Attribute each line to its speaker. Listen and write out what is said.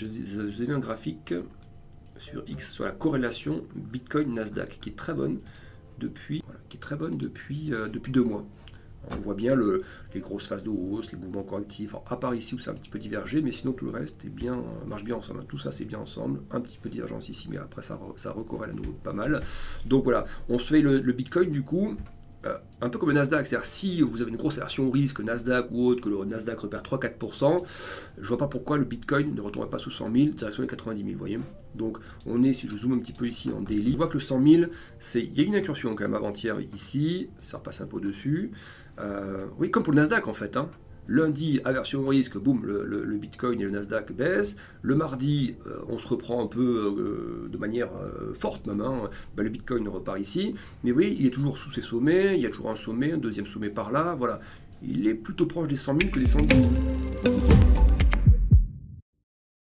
Speaker 1: Je vous ai mis un graphique sur X sur la corrélation Bitcoin-Nasdaq qui est très bonne depuis, depuis 2 mois. On voit bien les grosses phases de hausse, les mouvements correctifs, à part ici où c'est un petit peu divergé, mais sinon tout le reste est bien, marche bien ensemble. Tout ça c'est bien ensemble, un petit peu de divergence ici, mais après ça recorrèle à nouveau pas mal. Donc voilà, on se fait le Bitcoin du coup, un peu comme le Nasdaq, c'est-à-dire si vous avez une grosse aversion au risque, Nasdaq ou autre, que le Nasdaq repère 3-4%, je vois pas pourquoi le Bitcoin ne retomberait pas sous 100 000, direction les 90 000, vous voyez. Donc on est, si je zoome un petit peu ici en daily, je vois que le 100 000, il y a une incursion quand même avant-hier ici, ça repasse un peu au-dessus. Oui, comme pour le Nasdaq en fait, hein. Lundi, aversion au risque, boum, le Bitcoin et le Nasdaq baissent. Le mardi, on se reprend un peu de manière forte même. Hein. Ben, le Bitcoin repart ici. Mais oui, il est toujours sous ses sommets. Il y a toujours un sommet, un deuxième sommet par là. Voilà. Il est plutôt proche des 100 000 que des 110 000.